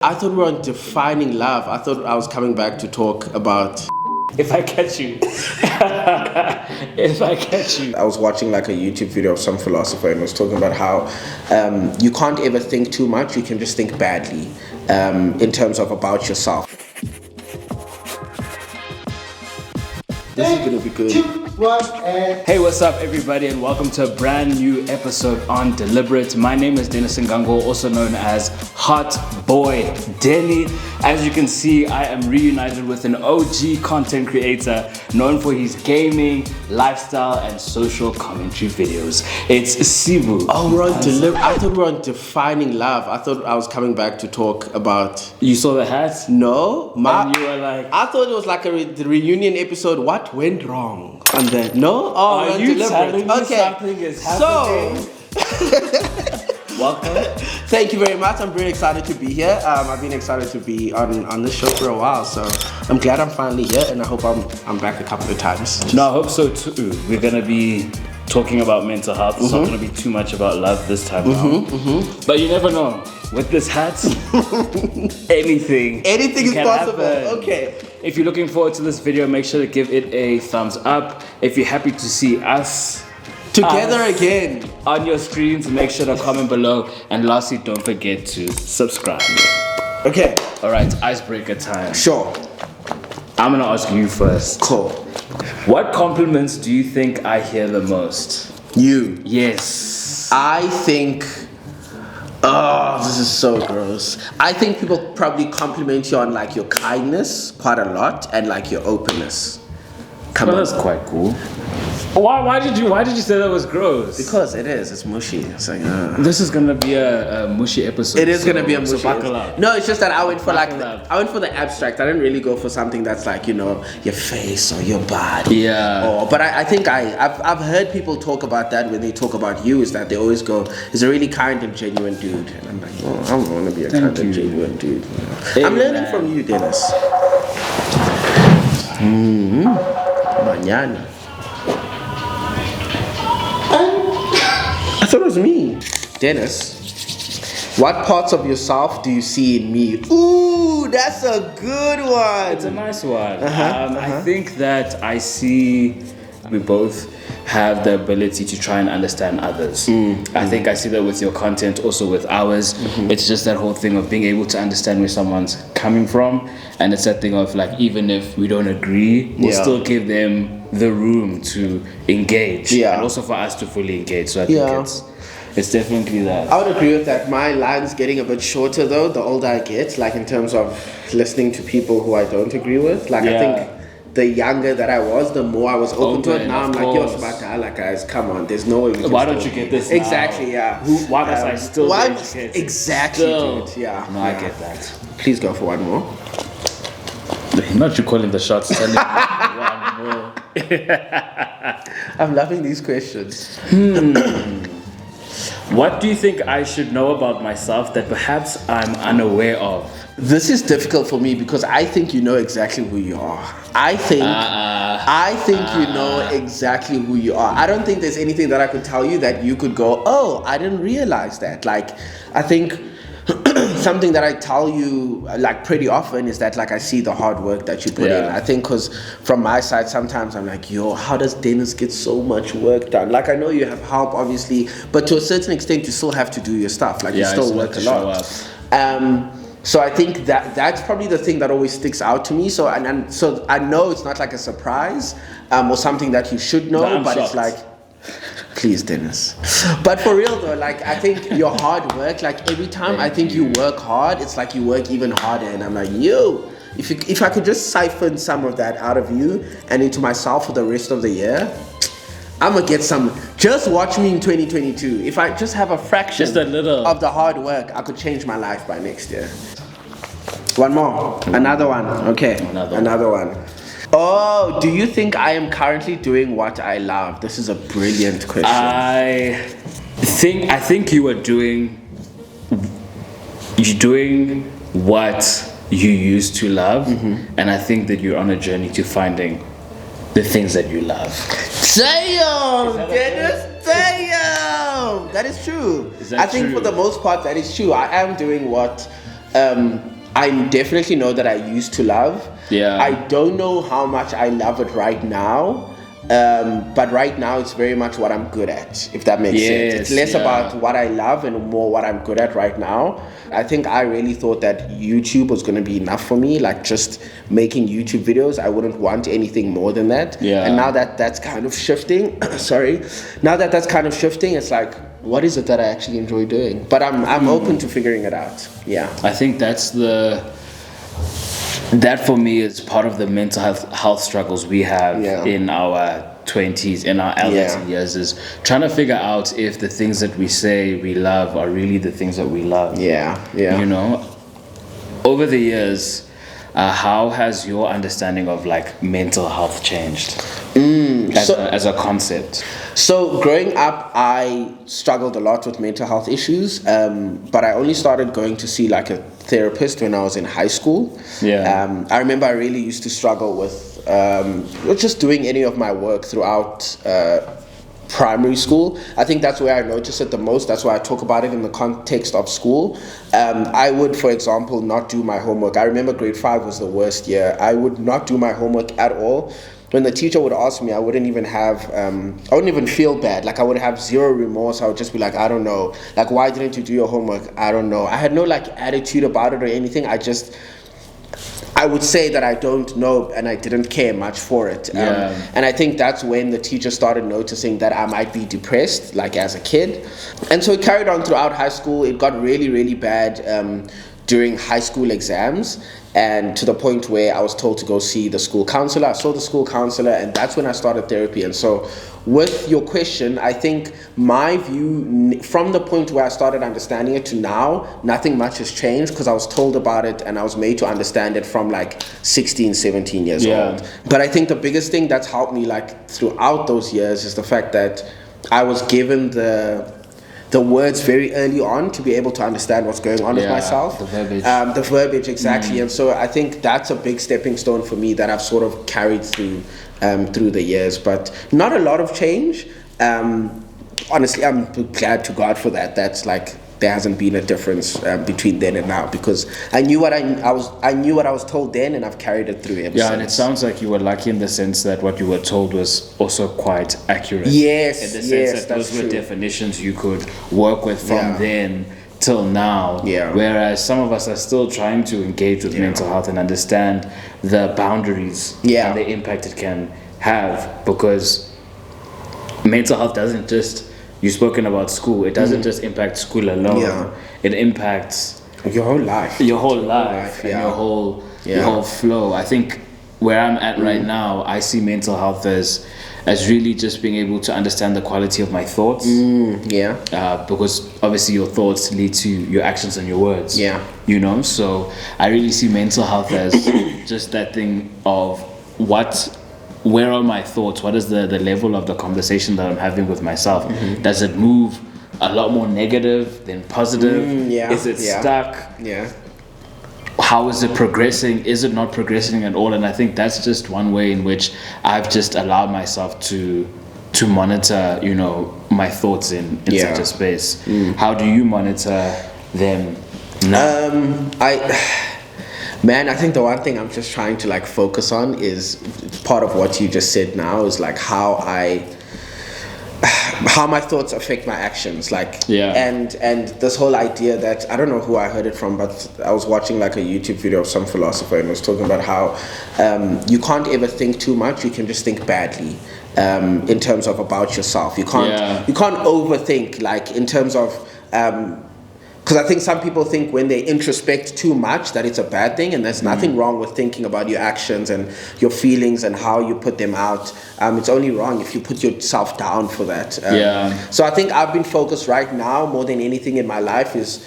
I thought we were on defining love. I thought I was coming back to talk about. If I catch you. If I catch you. I was watching like a YouTube video of some philosopher and was talking about how you can't ever think too much, you can just think badly in terms of about yourself. This is gonna be good. Hey, what's up everybody, and welcome to a brand new episode on Deliberate. My name is Dennis Ngango, also known as Hot Boy Denny. As you can see, I am reunited with an OG content creator known for his gaming, lifestyle, and social commentary videos. It's Sibu. Oh, we're on Deliberate. I thought we were on defining love. I thought I was coming back to talk about. You saw the hat? No, and you were like, I thought it was like the reunion episode. What went wrong? And then no, are you telling me something is happening? Welcome. Thank you very much. I'm very excited to be here. I've been excited to be on this show for a while, so I'm glad I'm finally here, and I hope I'm back a couple of times. No, I hope so too. We're gonna be talking about mental health. It's not gonna be too much about love this time around. But you never know. With this hat, anything is possible. Happen. Okay. If you're looking forward to this video, make sure to give it a thumbs up. If you're happy to see us together again on your screens, make sure to comment below. And lastly, don't forget to subscribe. Okay. All right, icebreaker time. Sure. I'm gonna ask you first. Cool. What compliments do you think I hear the most? You. Yes. I think. Oh, this is so gross. I think people probably compliment you on like your kindness quite a lot and like your openness. Well, that's quite cool. Why did you say that was gross? Because it is. It's mushy. It's like, This is gonna be a mushy episode. It is gonna be a mushy. So buckle up. No, it's just that I went for the abstract. I didn't really go for something that's like, you know, your face or your body. Yeah. But I think I've heard people talk about that when they talk about you, is that they always go, he's a really kind and genuine dude. And I'm like, oh, I don't want to be a kind and genuine dude. Hey, I'm learning from you, Dennis. Mañana. I thought it was me. Dennis, what parts of yourself do you see in me? Ooh, that's a good one. It's a nice one. I think that I see we both have the ability to try and understand others. I think I see that with your content, also with ours. It's just that whole thing of being able to understand where someone's coming from, and it's that thing of like, even if we don't agree, we'll still give them the room to engage, and also for us to fully engage. So I think it's definitely that. I would agree with that. My line's getting a bit shorter though, the older I get, like in terms of listening to people who I don't agree with. Like I think the younger that I was, the more I was open to it. Now I'm like, yo, Shabata, like guys, come on, there's no way we can. Why don't you get this now? Exactly, yeah. Why must I still be educated? Exactly, dude. Yeah. No, I get that. Please go for one more. Not you calling the shots, telling me one more. I'm loving these questions. What do you think I should know about myself that perhaps I'm unaware of? This is difficult for me because I think you know exactly who you are. I think you know exactly who you are. I don't think there's anything that I could tell you that you could go, oh, I didn't realize that. Like, I think something that I tell you like pretty often is that like I see the hard work that you put in. I think because from my side sometimes I'm like, yo, how does Dennis get so much work done? Like I know you have help obviously, but to a certain extent you still have to do your stuff. Like you still work a lot. So I think that's probably the thing that always sticks out to me. So and so I know it's not like a surprise or something that you should know, but it's like, please, Dennis. But for real though, like I think your hard work, like every time I think you work hard, it's like you work even harder. And I'm like, yo, if I could just siphon some of that out of you and into myself for the rest of the year, I'm gonna get some. Just watch me in 2022. If I just have a fraction of the hard work, I could change my life by next year. One more. Another one. Okay. Another one. Oh, do you think I am currently doing what I love? This is a brilliant question. I think you're doing what you used to love, and I think that you're on a journey to finding the things that you love. Damn, Dennis, damn. That is true. I think for the most part that is true. I am doing what I definitely know that I used to love. Yeah. I don't know how much I love it right now. But right now it's very much what I'm good at, if that makes sense. It's less about what I love and more what I'm good at right now. I think I really thought that YouTube was going to be enough for me, like just making YouTube videos. I wouldn't want anything more than that. Yeah. And now that that's kind of shifting, now that that's kind of shifting, it's like, what is it that I actually enjoy doing? But I'm open to figuring it out. Yeah. I think that for me is part of the mental health struggles we have in our 20s, in our adolescent years, is trying to figure out if the things that we say we love are really the things that we love. You know, over the years, how has your understanding of like mental health changed as a concept? So growing up, I struggled a lot with mental health issues, but I only started going to see like a therapist when I was in high school. I remember I really used to struggle with just doing any of my work throughout primary school. I think that's where I noticed it the most. That's why I talk about it in the context of school. I would, for example, not do my homework. I remember grade 5 was the worst year. I would not do my homework at all. When the teacher would ask me, I wouldn't even feel bad. Like I would have zero remorse. I would just be like, I don't know. Like, why didn't you do your homework? I don't know. I had no like attitude about it or anything. I would say that I don't know and I didn't care much for it. And I think that's when the teacher started noticing that I might be depressed, like as a kid. And so it carried on throughout high school. It got really, really bad during high school exams, and to the point where I was told to go see the school counselor. I saw the school counselor, and that's when I started therapy. And so with your question, I think my view from the point where I started understanding it to now, nothing much has changed, because I was told about it and I was made to understand it from like 16, 17 years old. But I think the biggest thing that's helped me like throughout those years is the fact that I was given the words very early on to be able to understand what's going on with myself. The verbiage, exactly. And so I think that's a big stepping stone for me that I've sort of carried through the years, but not a lot of change. Honestly, I'm glad to God for that. That's like, there hasn't been a difference between then and now, because I knew what I knew what I was told then, and I've carried it through ever since. And it sounds like you were lucky in the sense that what you were told was also quite accurate. Yes, in the sense that those were definitions you could work with from then till now. Whereas some of us are still trying to engage with mental health and understand the boundaries and the impact it can have, because mental health doesn't just, you've spoken about school, it doesn't just impact school alone. It impacts your whole life. And your whole flow. I think where I'm at right now, I see mental health as really just being able to understand the quality of my thoughts. Because obviously your thoughts lead to your actions and your words. You know, so I really see mental health as just that thing of where are my thoughts? What is the level of the conversation that I'm having with myself? Does it move a lot more negative than positive? Is it stuck? How is it progressing? Is it not progressing at all? And I think that's just one way in which I've just allowed myself to monitor, you know, my thoughts in such a space. How do you monitor them now? I think the one thing I'm just trying to like focus on is part of what you just said now, is like how my thoughts affect my actions, like and this whole idea that, I don't know who I heard it from, but I was watching like a YouTube video of some philosopher, and was talking about how you can't ever think too much, you can just think badly in terms of about yourself. You can't overthink, like in terms of because I think some people think when they introspect too much that it's a bad thing, and there's nothing wrong with thinking about your actions and your feelings and how you put them out. It's only wrong if you put yourself down for that. So I think I've been focused right now more than anything in my life is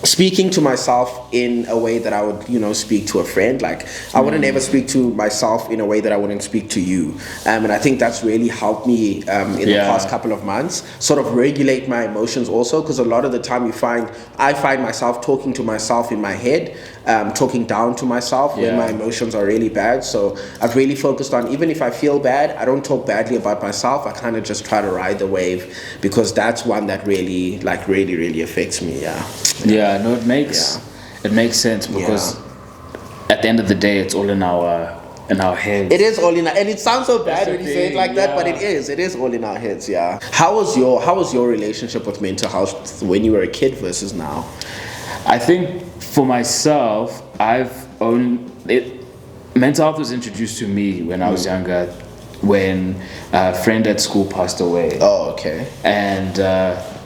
speaking to myself in a way that I would, you know, speak to a friend. Like I wouldn't ever speak to myself in a way that I wouldn't speak to you. And I think that's really helped me in the past couple of months, sort of regulate my emotions also, because a lot of the time I find myself talking to myself in my head, talking down to myself when my emotions are really bad. So I've really focused on, even if I feel bad, I don't talk badly about myself. I kind of just try to ride the wave, because that's one that really affects me. Yeah, no, it makes sense because at the end of the day, it's all in our heads. It is all in our, and it sounds so bad when you say it like that, but it is all in our heads. Yeah. How was your relationship with mental health when you were a kid versus now? I think for myself, mental health was introduced to me when I was younger, when a friend at school passed away. Oh, okay. And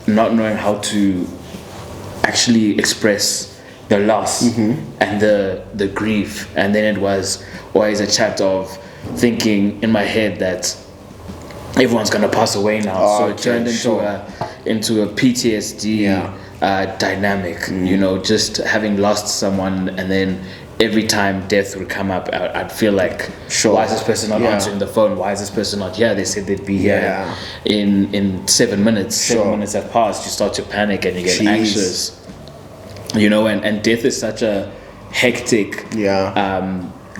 not knowing how to actually express the loss and the grief, and then it was always a chat of thinking in my head that everyone's gonna pass away now. So it turned into a PTSD dynamic. You know, just having lost someone, and then every time death would come up, I'd feel like, why is this person not answering the phone? Why is this person not here? They said they'd be here in 7 minutes. 7 minutes have passed. You start to panic and you get anxious. You know, and death is such a hectic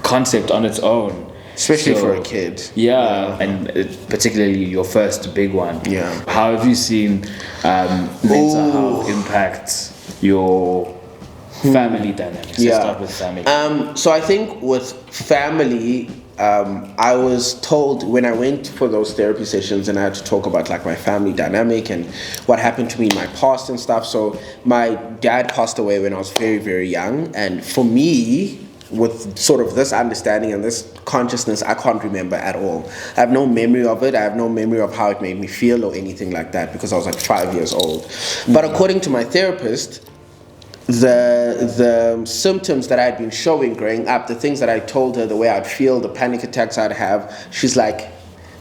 concept on its own. Especially for a kid. And particularly your first big one. Yeah. How have you seen mental health impact your family dynamics? Let's start with family. So I think with family, I was told when I went for those therapy sessions and I had to talk about like my family dynamic and what happened to me in my past and stuff. So my dad passed away when I was very, very young. And for me, with sort of this understanding and this consciousness, I can't remember at all. I have no memory of it. I have no memory of how it made me feel or anything like that because I was like 5 years old. But according to my therapist, the symptoms that I had been showing growing up, the things that I told her, the way I'd feel, the panic attacks I'd have, she's like,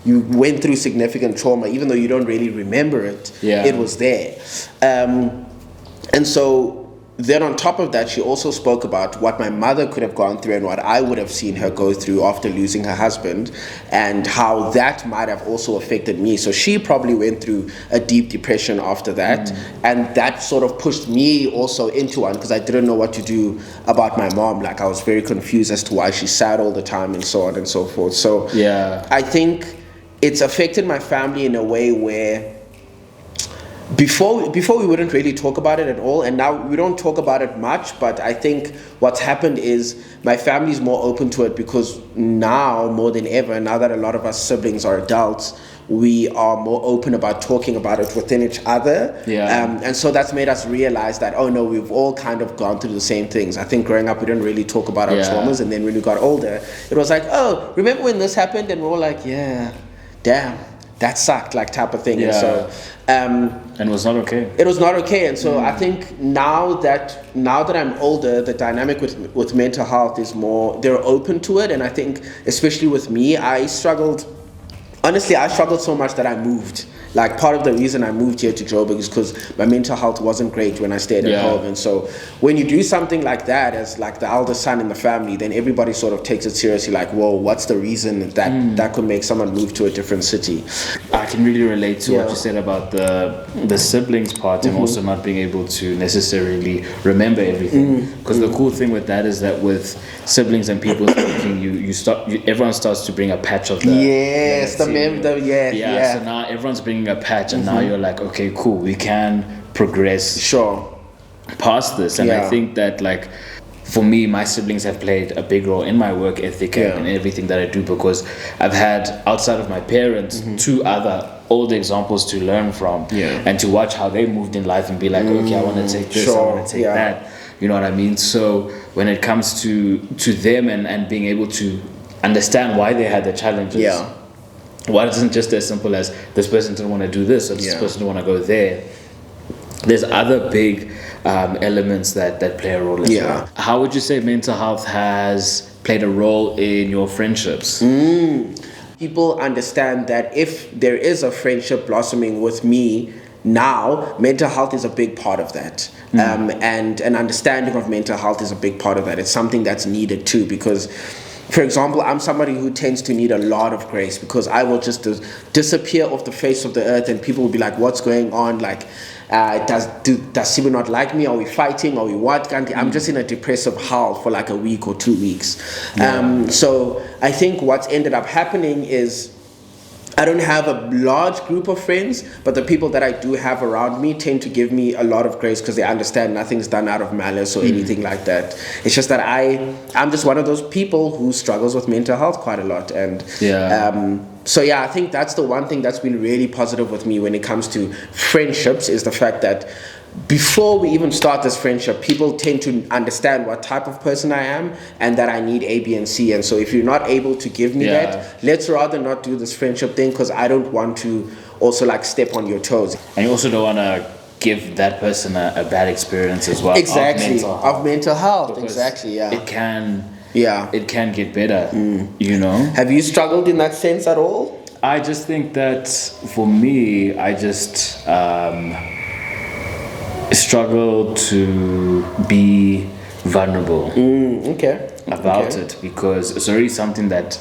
you went through significant trauma, even though you don't really remember it, it was there. And so then on top of that, she also spoke about what my mother could have gone through and what I would have seen her go through after losing her husband, and how that might have also affected me. So she probably went through a deep depression after that, and that sort of pushed me also into one because I didn't know what to do about my mom. Like I was very confused as to why she's sad all the time and so on and so forth. So I think it's affected my family in a way where before we wouldn't really talk about it at all, and now we don't talk about it much, but I think what's happened is my family's more open to it because now more than ever, now that a lot of us siblings are adults, we are more open about talking about it within each other. And so that's made us realize that, oh no, we've all kind of gone through the same things. I think growing up we didn't really talk about our traumas, and then when we got older it was like, oh, remember when this happened? And we're all like, yeah, damn, that sucked, like type of thing. And so and it was not okay. It was not okay. And so I think now that I'm older, the dynamic with mental health is more, they're open to it. And I think especially with me, I struggled so much that I moved. Like part of the reason I moved here to Joburg is because my mental health wasn't great when I stayed at home. And so when you do something like that as like the eldest son in the family, then everybody sort of takes it seriously. Like, whoa, what's the reason that could make someone move to a different city? I can really relate to what you said about the siblings part and also not being able to necessarily remember everything. Because the cool thing with that is that with siblings and people speaking, everyone starts to bring a patch of the so now everyone's bringing a patch, and now you're like, okay, cool, we can progress past this. And I think that, like, for me, my siblings have played a big role in my work ethic and everything that I do, because I've had, outside of my parents, two other old examples to learn from and to watch how they moved in life and be like, okay, I want to take this, I want to take that. You know what I mean? So when it comes to them and being able to understand why they had the challenges, why isn't just as simple as this person didn't want to do this or this person didn't want to go there? There's other big elements that play a role as well. How would you say mental health has played a role in your friendships? People understand that if there is a friendship blossoming with me now, mental health is a big part of that. And an understanding of mental health is a big part of that. It's something that's needed too, because for example, I'm somebody who tends to need a lot of grace, because I will just disappear off the face of the earth and people will be like, what's going on? Like, does Sibu not like me? Are we fighting? Are we what? I'm just in a depressive howl for like a week or 2 weeks. So I think what's ended up happening is I don't have a large group of friends, but the people that I do have around me tend to give me a lot of grace because they understand nothing's done out of malice or anything like that. It's just that I'm just one of those people who struggles with mental health quite a lot. And so yeah, I think that's the one thing that's been really positive with me when it comes to friendships is the fact that before we even start this friendship, people tend to understand what type of person I am and that I need A, B, and C. And so if you're not able to give me that, let's rather not do this friendship thing because I don't want to also like step on your toes. And you also don't want to give that person a bad experience as well. Exactly. Of mental health. Exactly. Yeah. It can get better. You know. Have you struggled in that sense at all? I just think that for me, I just struggle to be vulnerable about it because it's already something that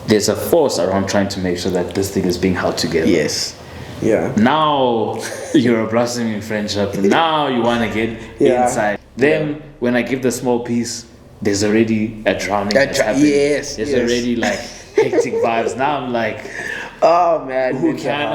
there's a force around trying to make sure that this thing is being held together. Yes. Yeah. Now you're a blossoming friendship. Now you want to get inside. Then when I give the small piece, there's already a drowning that's happening. There's already like hectic vibes. Now I'm like, oh man, who can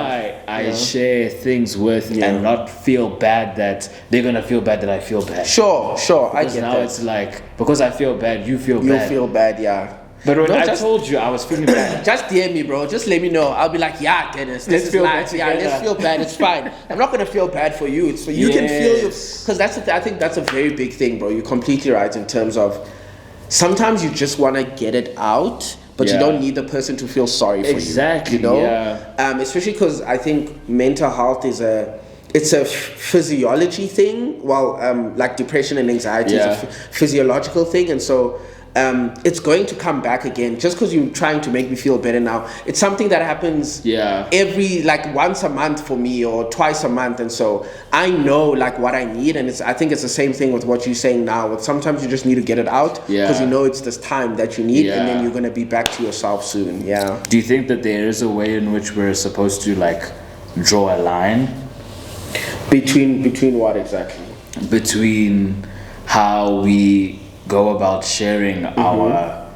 I share things with and not feel bad that they're gonna feel bad that I feel bad? Sure, because I get now that. It's like because I feel bad, you feel bad. You feel bad, yeah. But when I told you I was feeling bad, just DM me, bro. Just let me know. I'll be like, yeah, Dennis, let's feel bad. Yeah, let's feel bad. It's fine. I'm not gonna feel bad for you. It's for you can feel you because I think that's a very big thing, bro. You're completely right in terms of sometimes you just want to get it out. But you don't need the person to feel sorry for you. Exactly. You know, especially because I think mental health is a physiology thing. Well, like depression and anxiety is a physiological thing, and so it's going to come back again. Just because you're trying to make me feel better now, it's something that happens every like once a month for me or twice a month, and so I know like what I need, and I think it's the same thing with what you're saying now. Sometimes you just need to get it out because you know it's this time that you need, and then you're gonna be back to yourself soon. Yeah. Do you think that there is a way in which we're supposed to like draw a line between what exactly? Between how we go about sharing our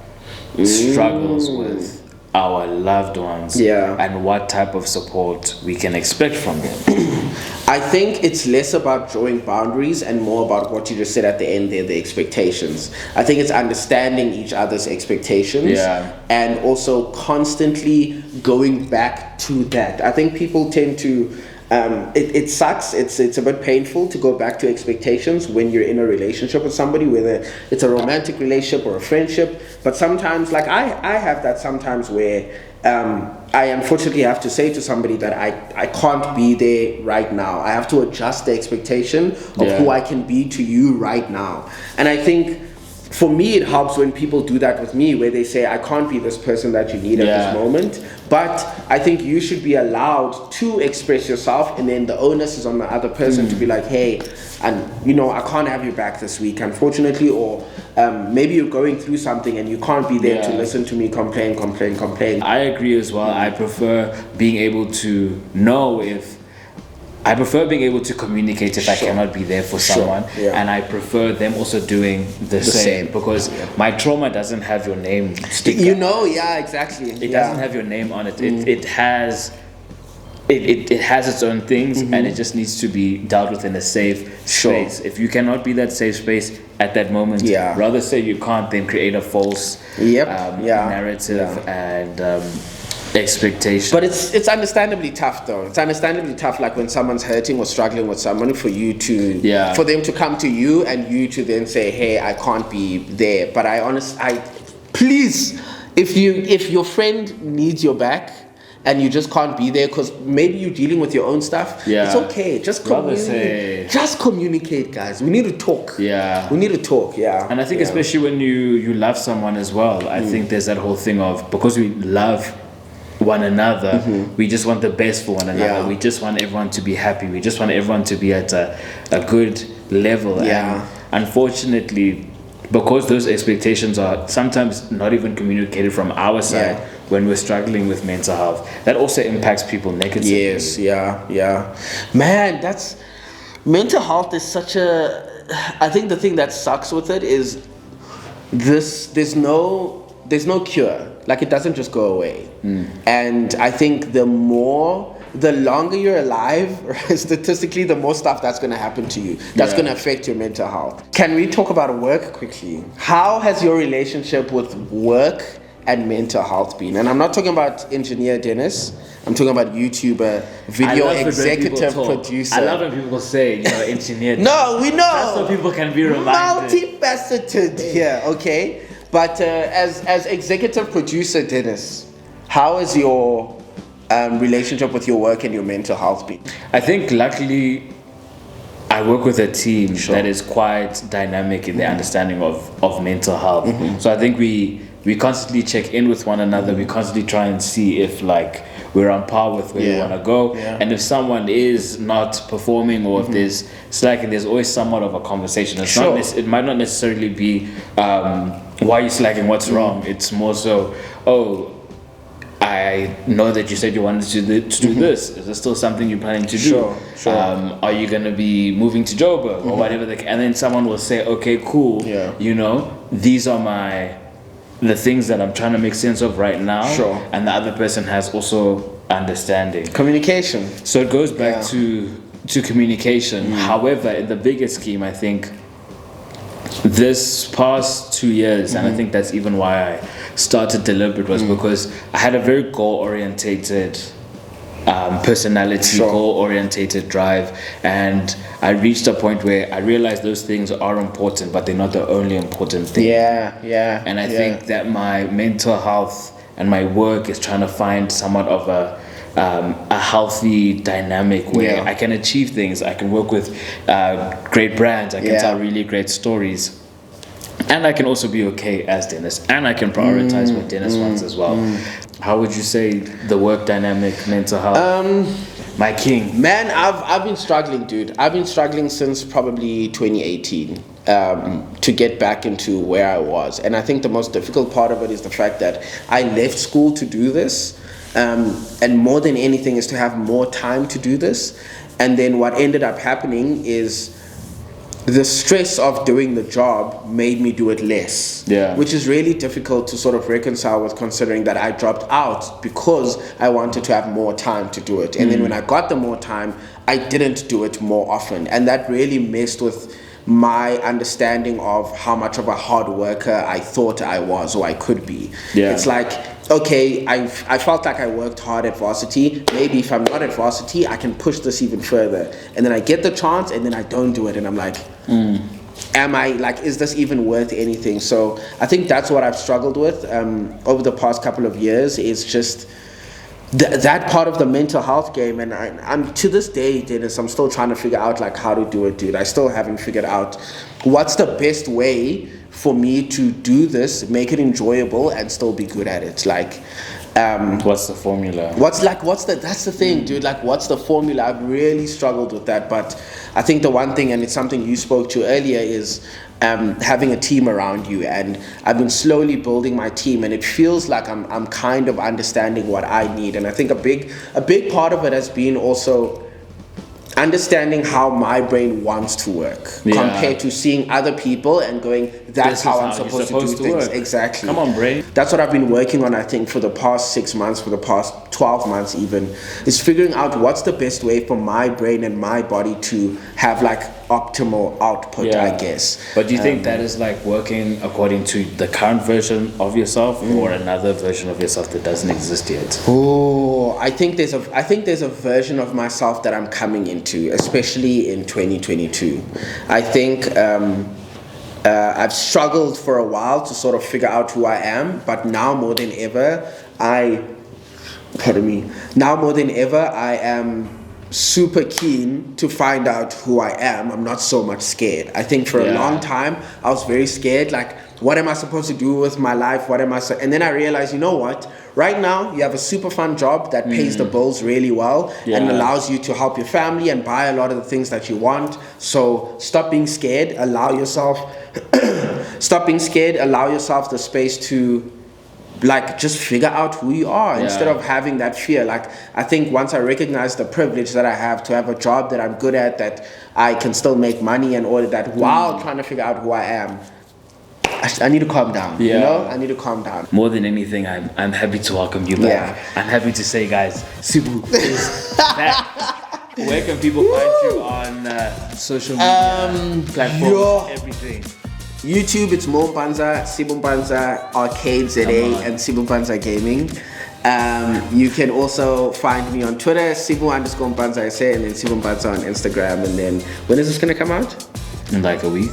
struggles with our loved ones and what type of support we can expect from them. I think it's less about drawing boundaries and more about what you just said at the end there, the expectations. I think it's understanding each other's expectations and also constantly going back to that. I think people tend to it sucks. It's a bit painful to go back to expectations when you're in a relationship with somebody, whether it's a romantic relationship or a friendship. But sometimes, like I have that sometimes where I unfortunately have to say to somebody that I can't be there right now. I have to adjust the expectation of who I can be to you right now. And I think for me, it helps when people do that with me, where they say, I can't be this person that you need at this moment. But I think you should be allowed to express yourself, and then the onus is on the other person to be like, hey, and you know, I can't have you back this week, unfortunately, or maybe you're going through something and you can't be there to listen to me complain. I agree as well. I prefer being able to know I prefer being able to communicate if I cannot be there for someone, and I prefer them also doing the same because my trauma doesn't have your name sticker. You know, exactly. It doesn't have your name on it. It has its own things, and it just needs to be dealt with in a safe space. If you cannot be that safe space at that moment, rather say you can't, then create a false narrative and expectation. But it's understandably tough though. It's understandably tough, like when someone's hurting or struggling with someone, for you to for them to come to you and you to then say, hey, I can't be there. But please, if your friend needs your back and you just can't be there because maybe you're dealing with your own stuff, it's okay. Just communicate. Just communicate, guys. We need to talk. We need to talk. And I think especially when you love someone as well, I think there's that whole thing of, because we love one another, we just want the best for one another. We just want everyone to be happy. We just want everyone to be at a good level. And unfortunately, because those expectations are sometimes not even communicated from our side when we're struggling with mental health, that also impacts people negatively. Man, that's mental health is such a, I think the thing that sucks with it is there's no there's no cure. Like, it doesn't just go away. And I think the longer you're alive, statistically, the more stuff that's going to happen to you. That's going to affect your mental health. Can we talk about work quickly? How has your relationship with work and mental health been? And I'm not talking about engineer Dennis. I'm talking about YouTuber, video executive producer. I love when people say, engineer. No, we know. That's so people can be reminded. Multifaceted here, okay? But as executive producer Dennis, how is your relationship with your work and your mental health been? I think luckily I work with a team that is quite dynamic in the understanding of mental health. So I think we constantly check in with one another. We constantly try and see if we're on par with where we want to go. And if someone is not performing or if there's slacking, there's always somewhat of a conversation. It's not it might not necessarily be why are you slacking, what's wrong. It's more so, I know that you said you wanted to do this. Is this still something you're planning to do? Are you going to be moving to Joburg or whatever? And then someone will say, okay, cool. These are the things that I'm trying to make sense of right now. And the other person has also understanding. Communication. So it goes back to communication. However, in the bigger scheme, I think this past 2 years, and I think that's even why I started Deliberate, was because I had a very goal-orientated personality, goal-orientated drive, and I reached a point where I realized those things are important, but they're not the only important thing. And I think that my mental health and my work is trying to find somewhat of a healthy dynamic where I can achieve things. I can work with great brands. I can tell really great stories. And I can also be okay as Dennis. And I can prioritize what Dennis wants as well. How would you say the work dynamic, mental health? My king. Man, I've been struggling, dude. I've been struggling since probably 2018 to get back into where I was. And I think the most difficult part of it is the fact that I left school to do this. And more than anything is to have more time to do this. And then what ended up happening is the stress of doing the job made me do it less, which is really difficult to sort of reconcile with, considering that I dropped out because I wanted to have more time to do it. And then when I got the more time, I didn't do it more often. And that really messed with my understanding of how much of a hard worker I thought I was or I could be. It's like, okay, I felt like I worked hard at varsity. Maybe if I'm not at varsity, I can push this even further. And then I get the chance and then I don't do it. And I'm like, is this even worth anything? So I think that's what I've struggled with over the past couple of years, is just that part of the mental health game. And I'm to this day, Dennis, I'm still trying to figure out how to do it, dude. I still haven't figured out what's the best way for me to do this, make it enjoyable and still be good at it. What's the formula? That's the thing, dude. What's the formula? I've really struggled with that. But I think the one thing, and it's something you spoke to earlier, is having a team around you. And I've been slowly building my team, and it feels like I'm kind of understanding what I need. And I think a big part of it has been also understanding how my brain wants to work compared to seeing other people and going, that's how I'm supposed to do things. Exactly. Come on, brain. That's what I've been working on, I think, for the past 6 months, for the past 12 months even, is figuring out what's the best way for my brain and my body to have optimal output, I guess. But do you think that is working according to the current version of yourself or another version of yourself that doesn't exist yet? Oh, I think there's a version of myself that I'm coming into, especially in 2022. I think I've struggled for a while to sort of figure out who I am, but now more than ever, I am super keen to find out who I am. I'm not so much scared. I think for a long time, I was very scared. What am I supposed to do with my life? And then I realized, you know what? Right now, you have a super fun job that pays the bills really well and allows you to help your family and buy a lot of the things that you want. So stop being scared. Allow yourself the space to just figure out who you are instead of having that fear. I think once I recognize the privilege that I have to have a job that I'm good at, that I can still make money and all of that while trying to figure out who I am, I need to calm down. Yeah. You know, I need to calm down. More than anything, I'm happy to welcome you back. Yeah. I'm happy to say, guys, Sibu is back. Where can people find you on social media platforms, everything? YouTube, it's Mo Mpanza, Sibu Mpanza Arcade ZA, and Sibu Mpanza Gaming. You can also find me on Twitter, Sibu_Mpanza SA, and then Sibu Mpanza on Instagram. And then when is this gonna come out? In like a week.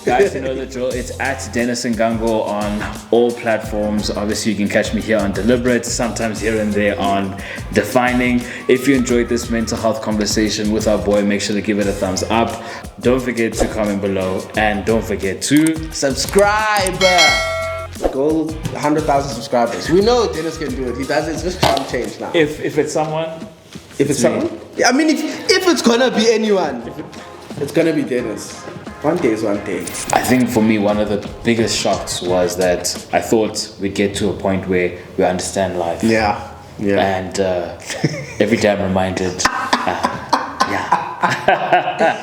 Guys, you know the drill. It's at Dennis Ngango on all platforms. Obviously, you can catch me here on Deliberate, sometimes here and there on Defining. If you enjoyed this mental health conversation with our boy, make sure to give it a thumbs up. Don't forget to comment below, and don't forget to subscribe. Goal 100,000 subscribers. We know Dennis can do it. He does it. It's just time change now. If it's someone, if it's someone, I mean, if it's gonna be anyone, it's gonna be Dennis. One day is one day. I think for me, one of the biggest shocks was that I thought we'd get to a point where we understand life. Yeah. And every day I'm reminded, yeah.